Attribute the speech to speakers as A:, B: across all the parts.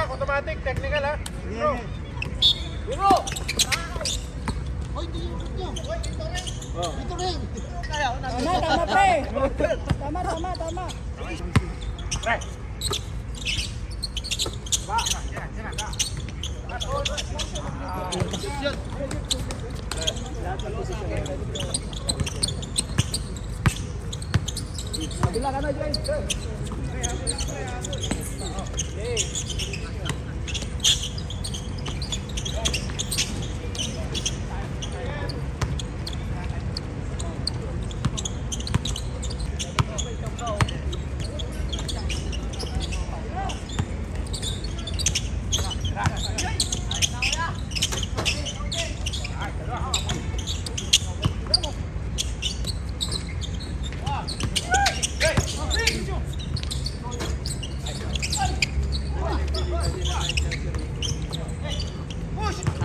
A: Automatic, technical ha. Bro. Bro. Hoy, di yung nyo. Hoy, dito rin. Dito rin. Tama, pre. Tama. Pre. Ba, sira. Kabila ka na, James. Okay.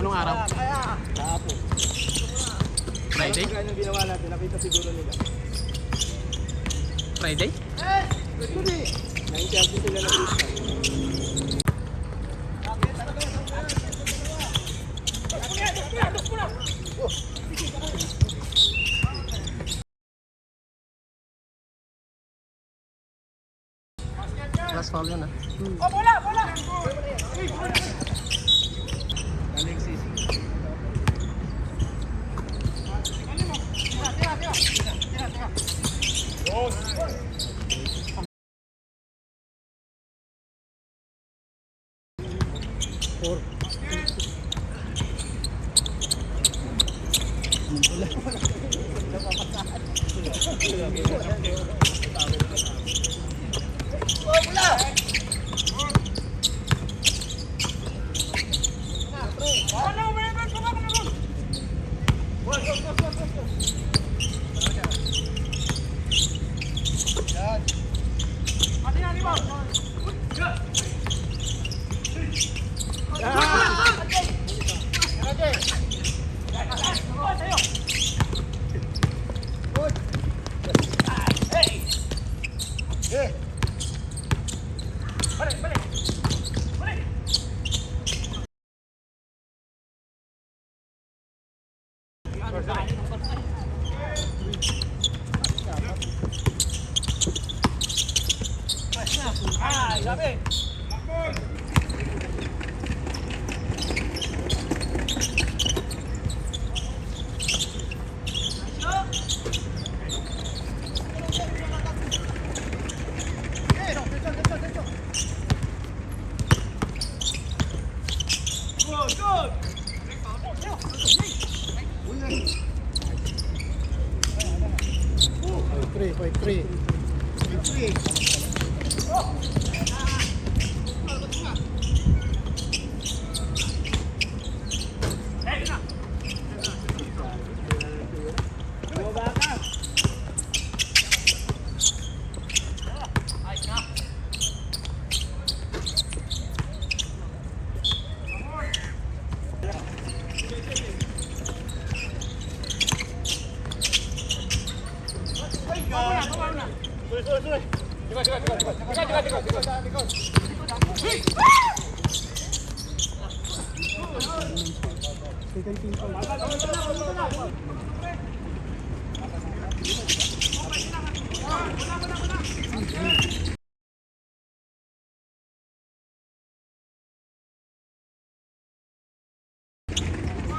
B: Anong araw?
A: Kahapon.
B: Friday?
A: Yung ginawa natin, nakita siguro nila.
B: Friday?
A: Hindi. Na-interview sila ng lista.
B: Last foul yun ah.
A: Oh, bola! Alexis. Tira. Four. Sabi. Three.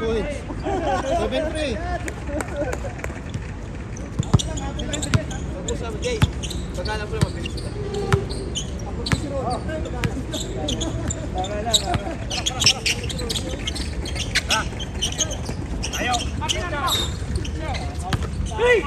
A: Points. 7-3. Pag-usap, Jay. Pagkalang ko naman, bilis ka. Ayaw! Hey!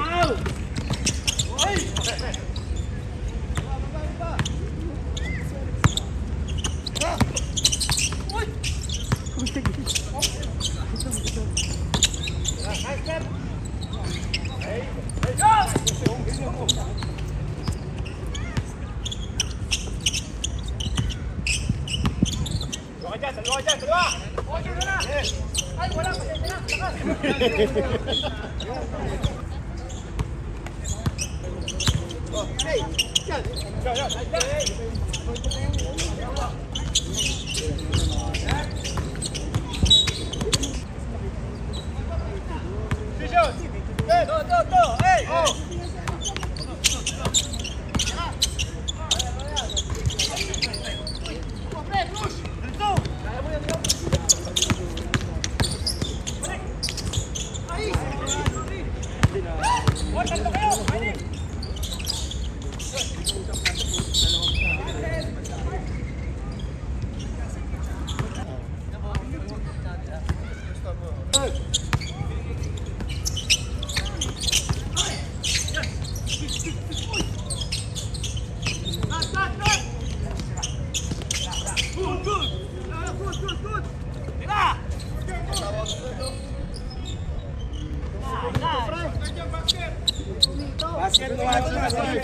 A: Basket mo ato na basket.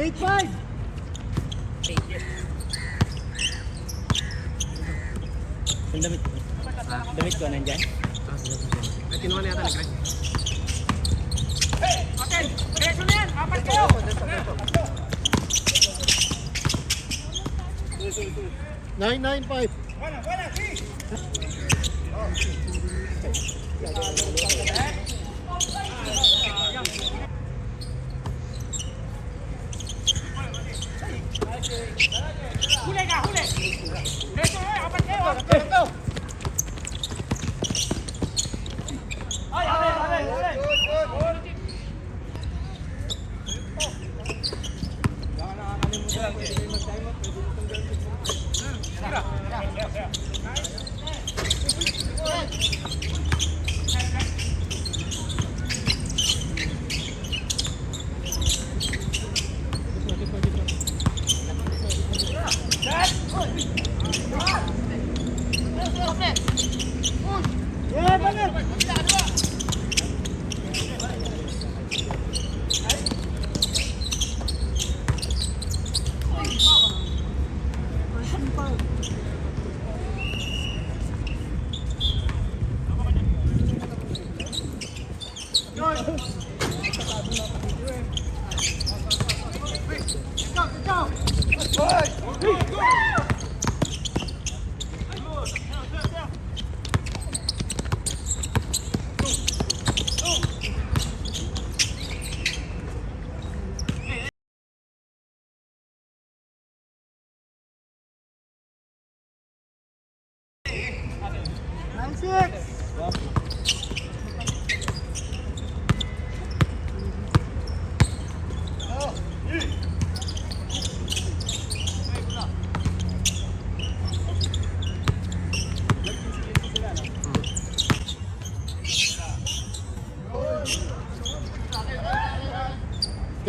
A: Eight five.
C: Yung damit ko. Damit ko nandyan.
B: Ay, kinuha na yata ni Greg.
A: 995.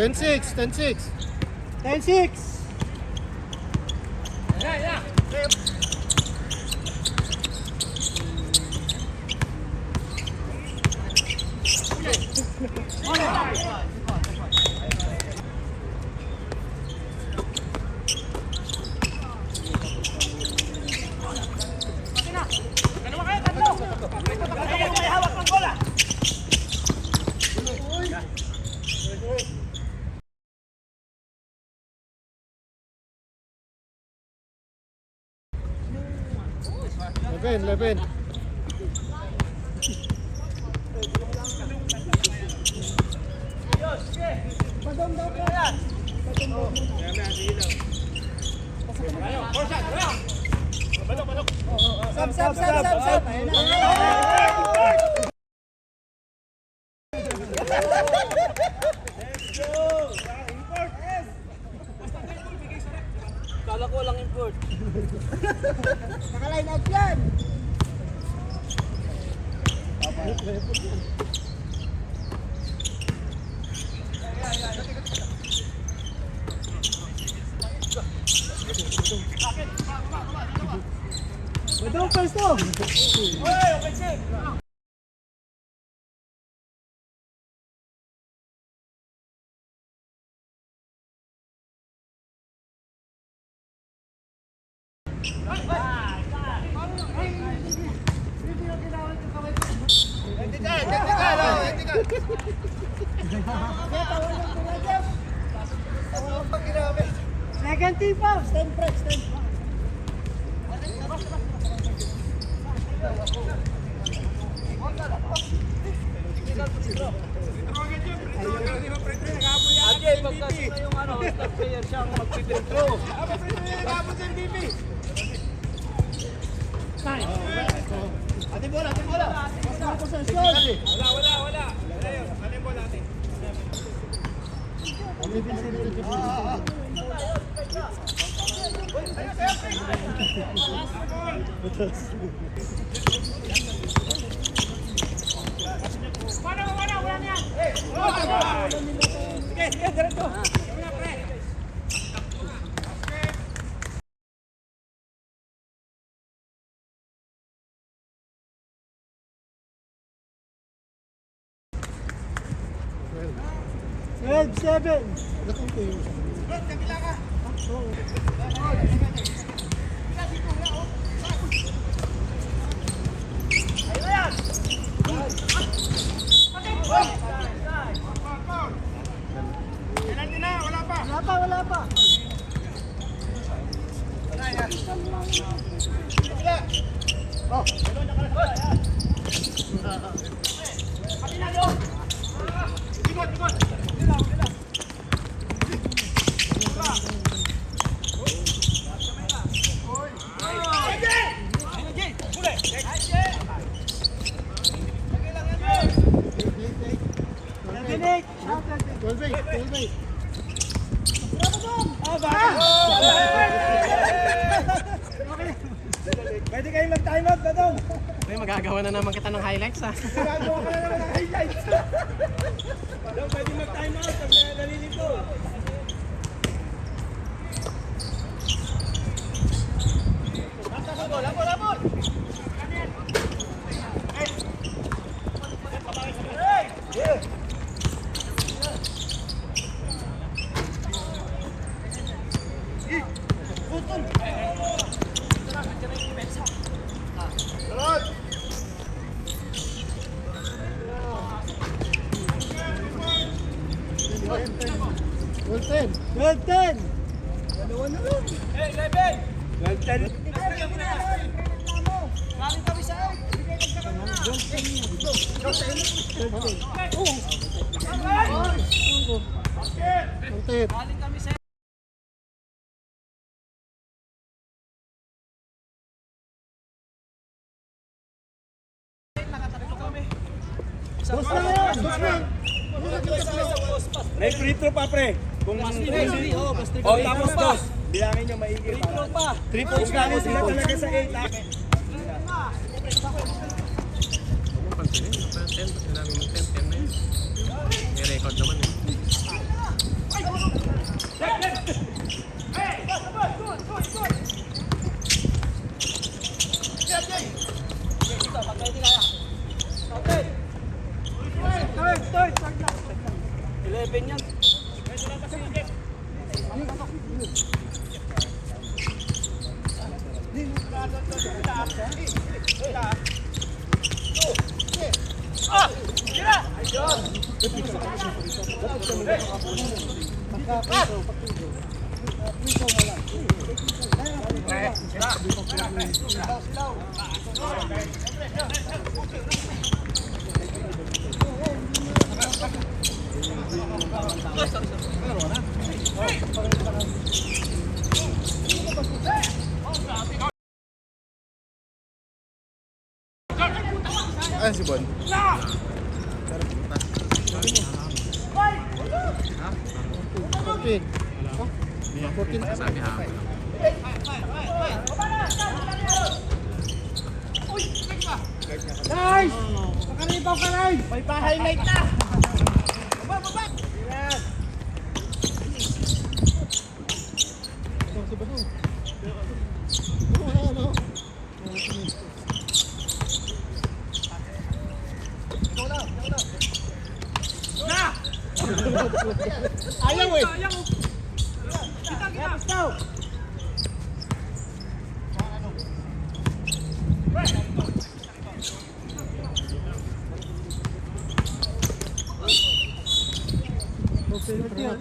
A: Ten six. 10-6. Eleven. Sab.
C: Kala ko lang import.
A: Naka-line up yan. Badong pwesto! Oy, offensive! Second team pa, stand press, stand press.
C: Ajay, magkasi na yung ano, stop player siyang mag-free throw.
A: Ate bola, ate bola.
B: Wala. Ano yung bola natin?
A: Sige, diretso. Seven. Wala pa. Pwede kayong mag-time out na daw.
B: Ay, magagawa na naman kita ng highlights ah.
A: Magagawa ka na naman ng highlights. Daw pwede mag-time out pag nalilito. Labol! Well 10. Dalawa na lang. 11. Well 10. Galing kami sa out. Galing kami sa may free throw pa pre. Kung tapos dos. Bilangin nyo maigi. Free throw pa. 3 points na sila talaga sa 8.
B: Pansinin, 10, namin ng 10 na yun. May record naman eh.
A: Start.
C: 11 yan.
D: Ayan si Bon.
B: Sabi hapon.
A: Nice! Makaribaw ka rin! May pa-highlight na! Baba, baba! Yan! Ayaw eh! Kita, kita!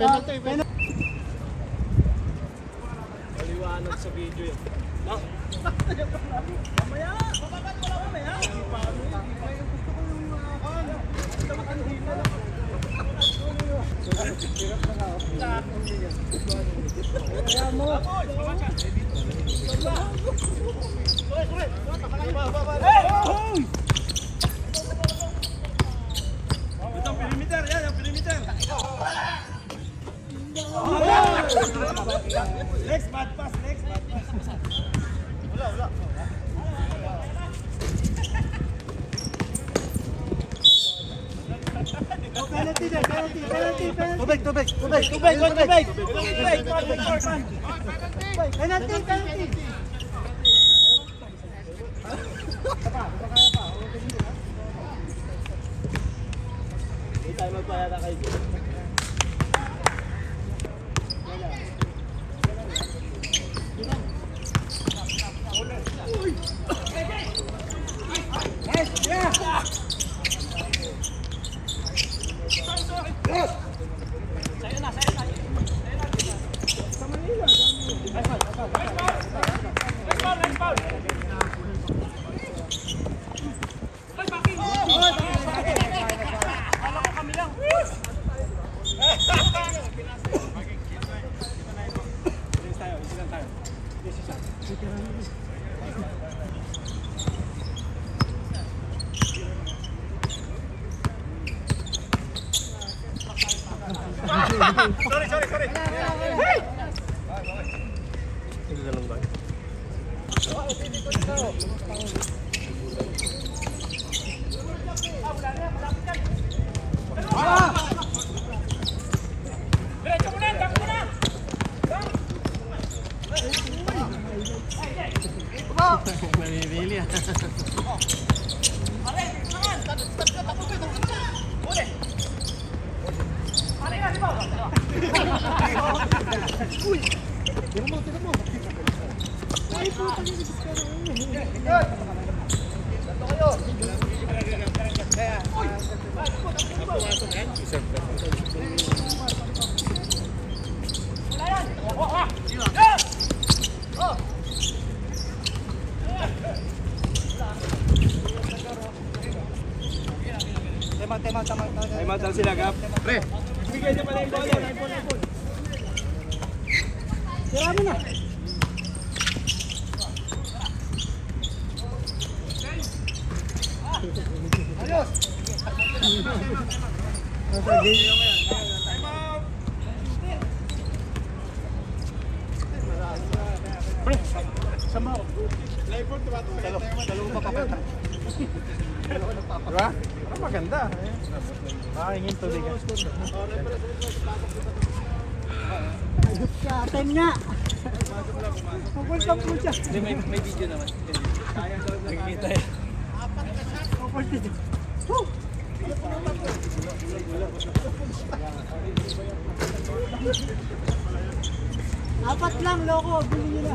A: Penalty, penalty. Maliwanag sa video yun. No? Mamaya! Bababa wala mamaya! Gusto ko yung makandila lang. Kaya mo! Ito ang perimeter! Yan ang perimeter! Next bad pass, next bad pass. Wala. Penalty din, penalty. Tubig. Penalty. Hindi tayo magpayata kayo. Sorry.
B: Hindi na lang ba? Namimili ah.
A: Time out sila, Gap. Pre, bigay niya pala yung bola. Tira mo na. Ayos. Pre, sama. Dalawang papakita. Diba? Parang maganda. Pakingin tuloy ka. Ayos ka, atin nga. Pupul ka po siya.
C: May video naman. Nakikita eh.
A: Pupul dito. Apat lang, loko. Bili nyo na.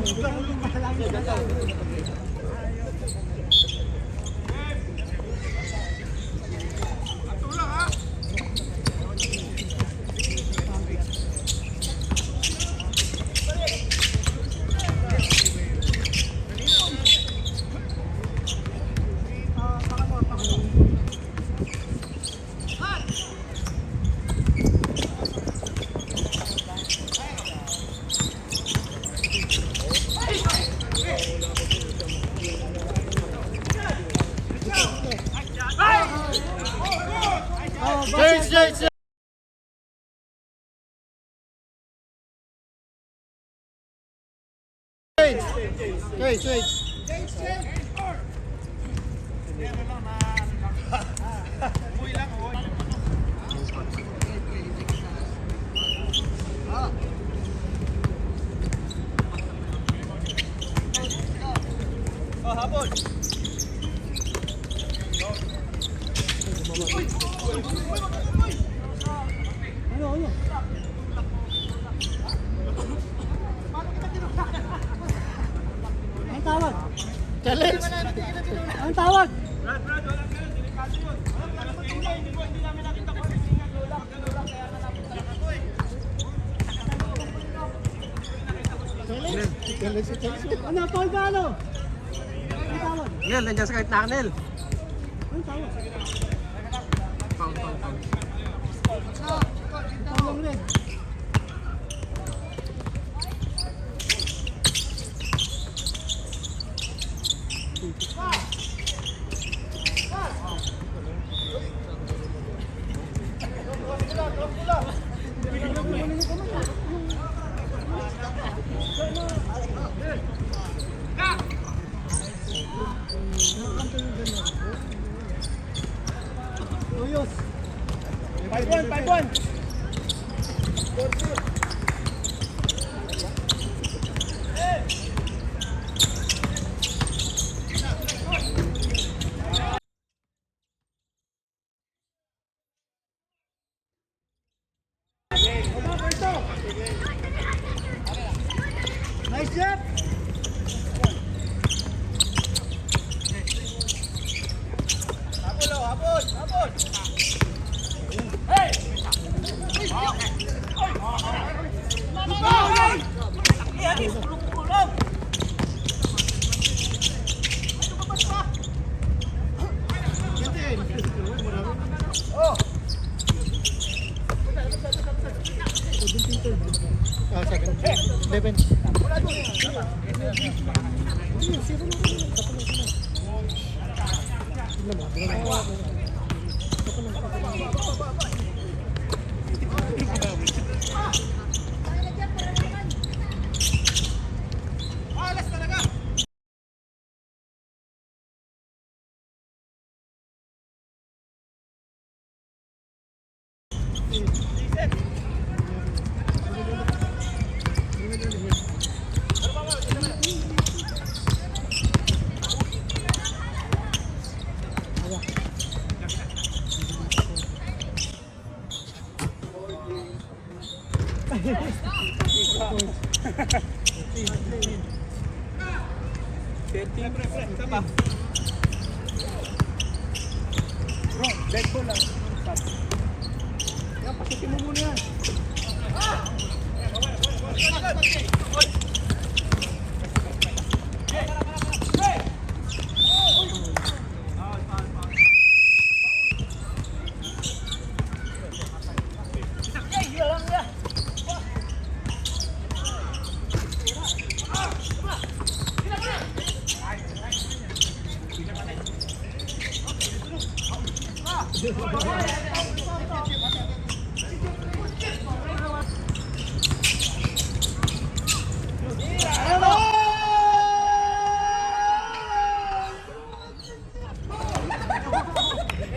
A: Change. Ano? Ang tawag?
C: Challenge!
A: Ang tawag? Ano? Paul ba ano? Ang tawag?
B: Nel, nandiyan sa kahit na Nel.
A: Ang tawag?
B: Pound.
A: Tawag rin. Tuyos.
C: 5-1.
A: Nice job.
C: Dead ball lang. Yan, pasukin mo muna yan.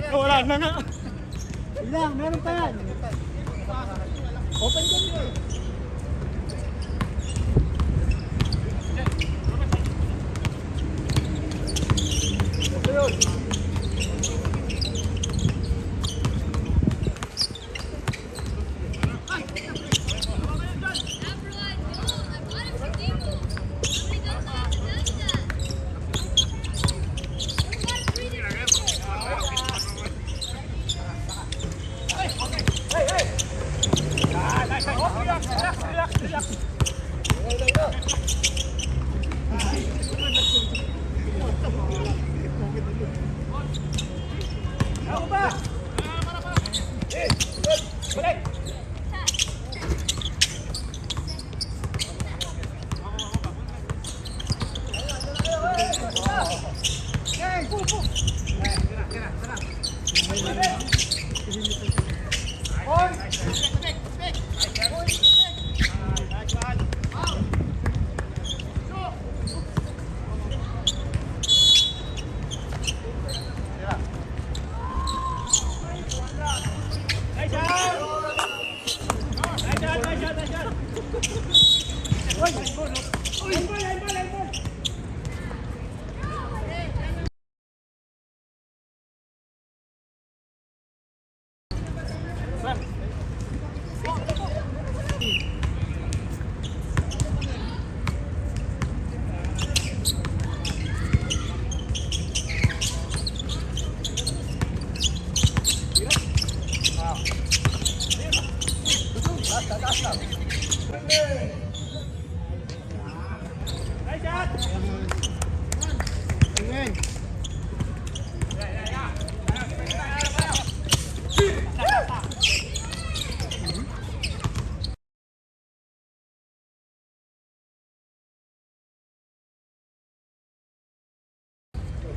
B: Wala na nga.
A: Ilang, meron pa yan. Open ka nyo.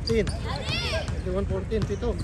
A: 14. 21-14, pito.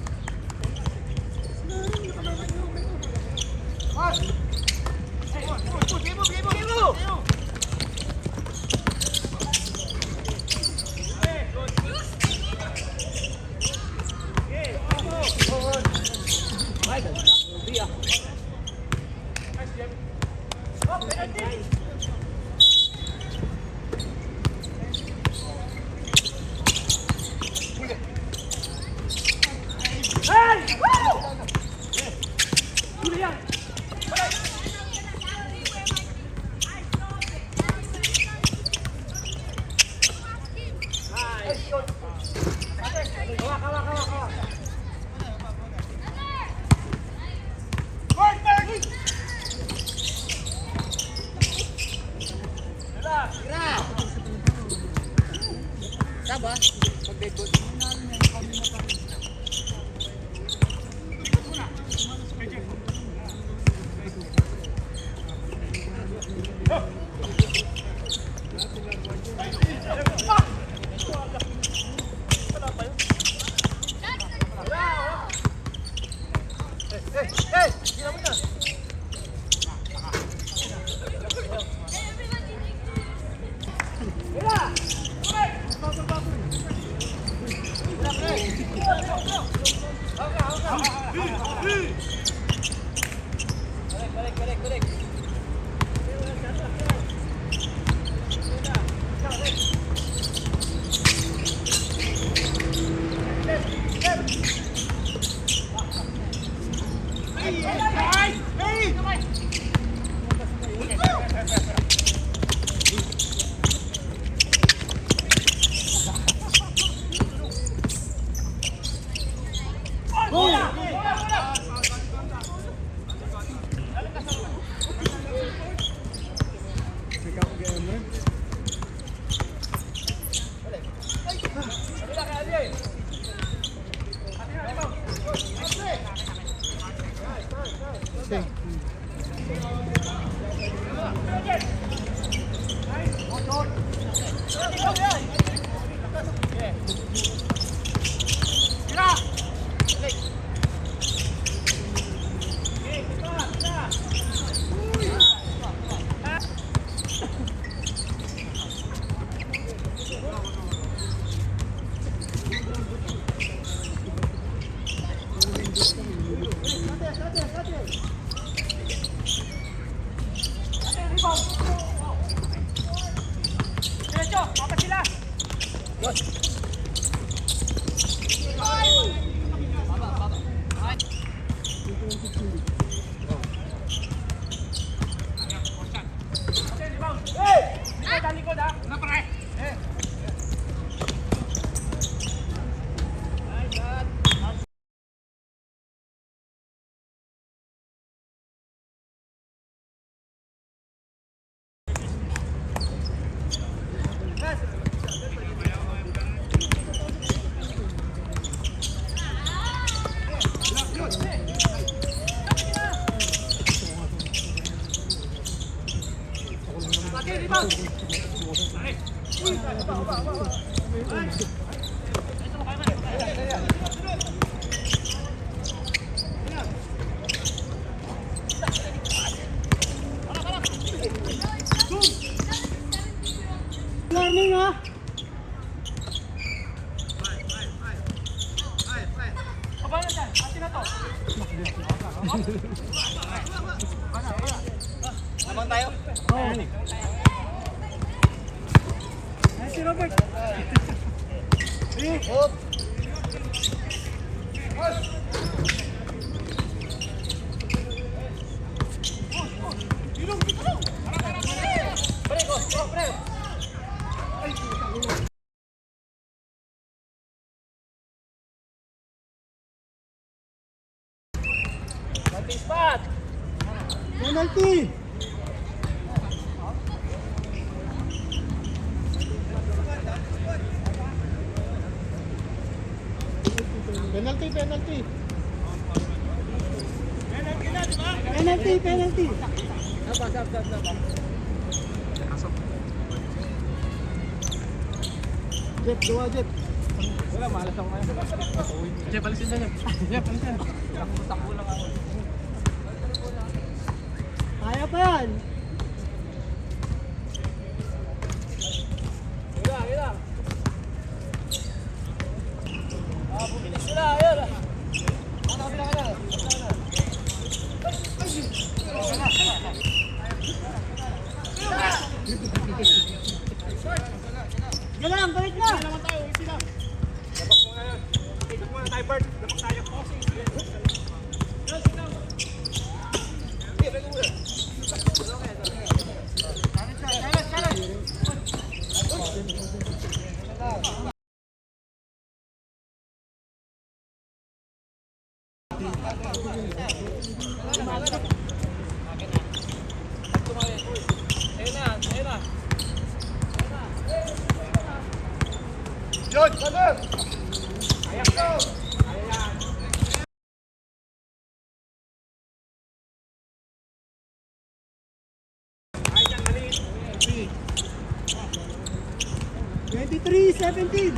C: Saba? Pag-dead ball.
A: Learning ha?
C: Abang tayo?
A: Oo. Ay, si Robert.
C: Hop! Spot!
A: Penalty! Penalty, penalty. Penalty, penalty.
C: Sab.
B: Pasok.
A: Jet, dua jet.
C: Wala, malas ako ngayon.
B: Jeff, alisin na niya. Jeff, alisin.
C: Takbo lang ako.
A: Kaya pa yan.
C: Kaya. Bumilis sila, ayun. Kabila ka na.
A: Yan lang, balik na.
C: Labas mo ngayon. Ikot mo na tayo, Bert. Labas tayo. Yun! Salam! Ayak ko! Ayan!
A: 23-17.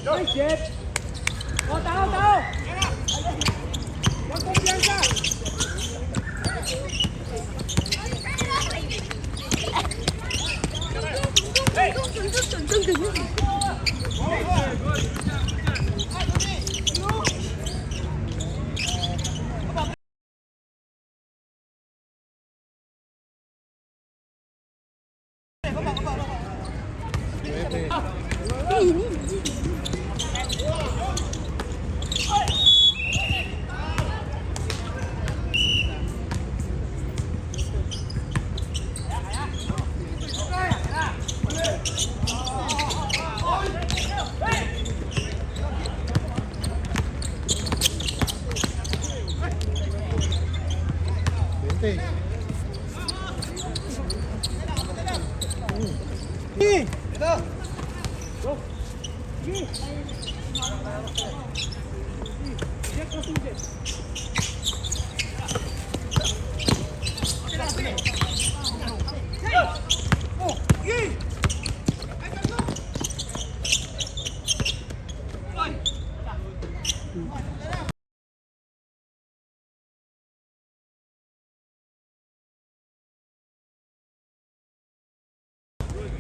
A: Nice, Jet! O, tao! Huwag kumpiyansa!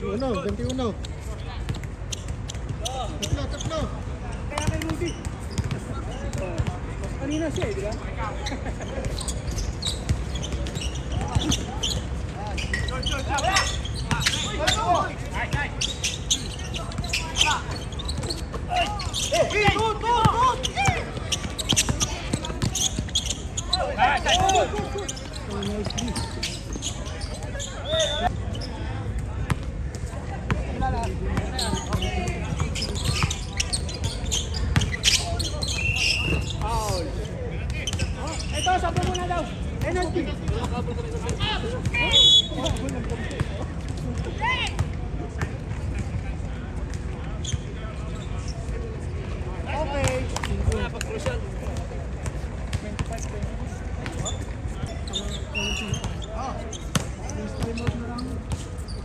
A: Uno, 21. Tatlo.
C: Kaya kay Rudy. Kanina siya di ba? Ito, sabi mo na daw. Penalty. Okay. Pag-crucial. 25.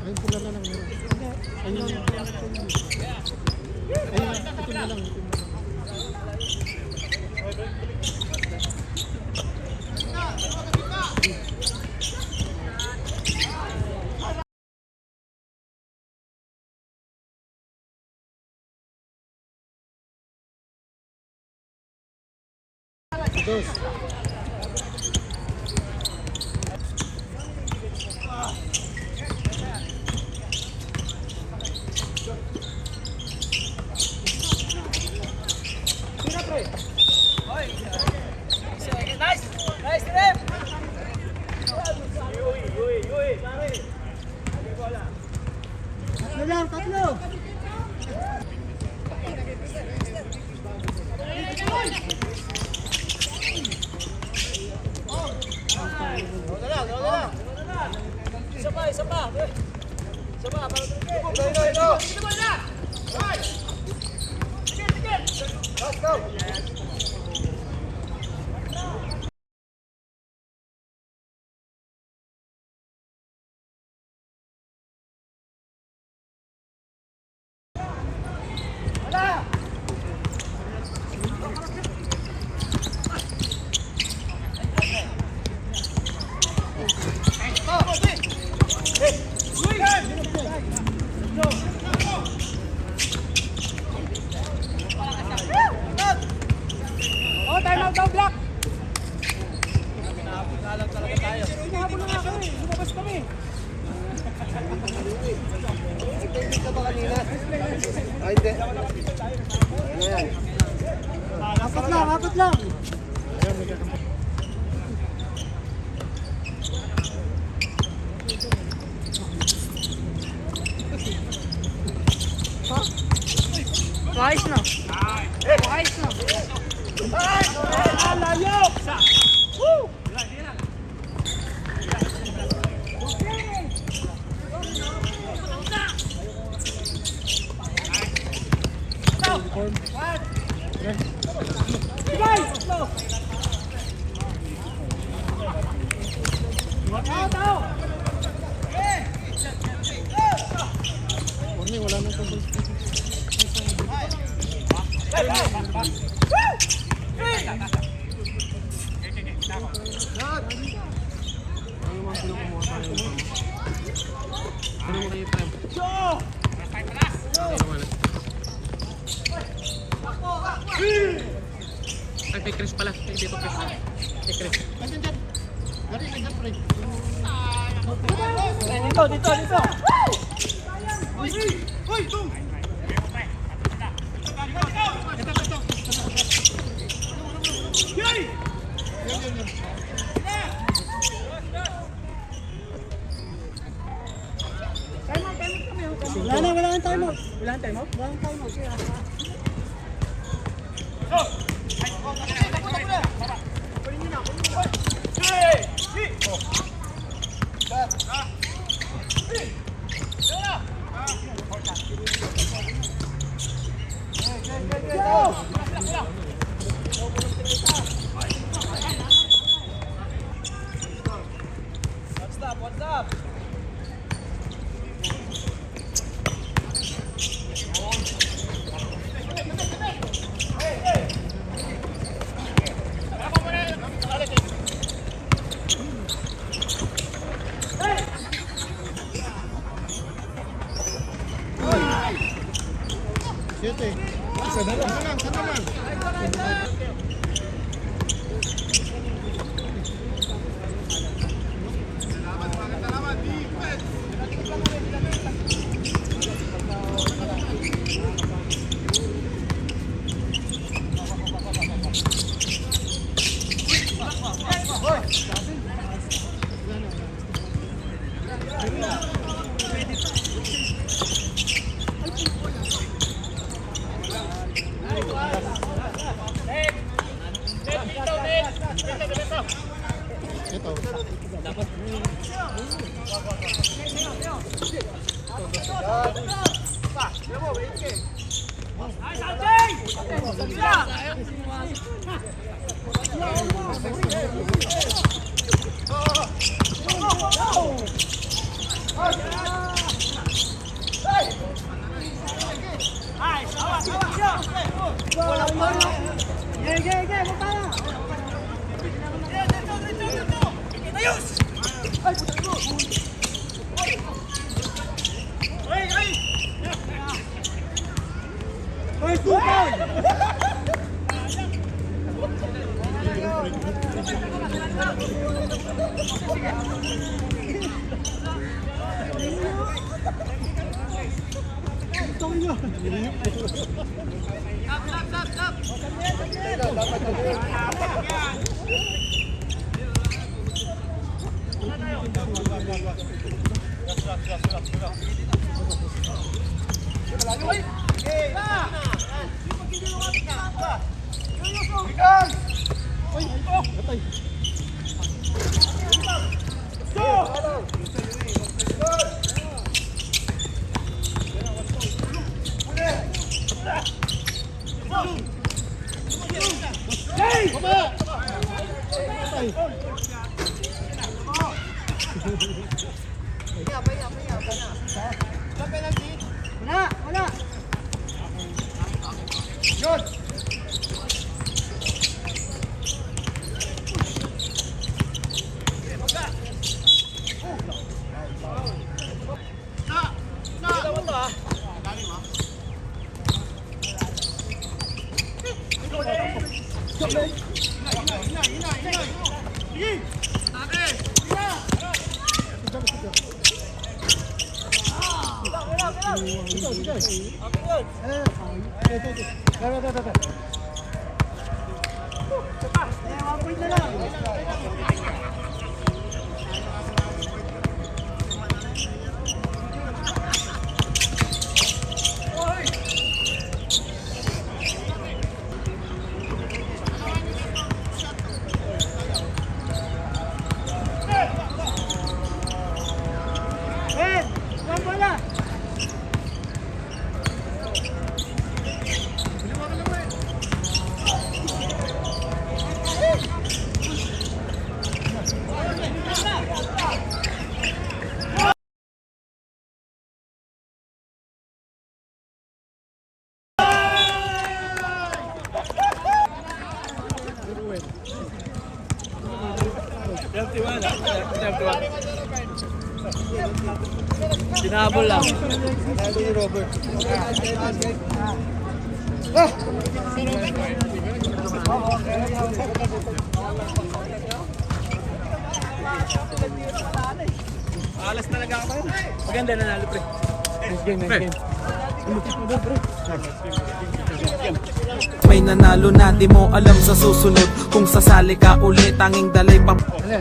A: Ayun pula na lang. Ayun ito na lang. Dos.
C: Tira, pre.
A: Tatlo lang, tatlo.
C: Oh, time out daw, Black. Hinabol na nga kami. Lumabas kami.
A: Nag-technique ka ba kanina? Ay, hindi. Ayan. Apat lang, apat lang.
D: Ayos na. Ayos na.
C: Alayo! Woo!
A: Warning, wala nang tungkol.
B: Ano mga pinukumuha tayo ng pamo? Ano mo kayo prem? Ano naman? Ay, kay Chris pala. Kay dito Chris. Kay Chris.
A: Nandiyan dyan. Gari, nandiyan, pre.
C: Dito.
A: Uy, tum! Wala nang time out.
C: Wala ang time out?
A: Wala nang time out.
C: What's up?
A: Siete. Sana lang. Ito. Wala, wala. Yun.
B: Sinabol lang. Alas talaga ako. Maganda na nalo, pre. Next game.
E: May nanalo na, di mo alam sa susunod. Kung sasali ka ulit, tanging dalay pa.
B: Ito na,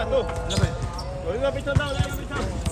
B: to. Alam mo. Lapit na daw, lapit na.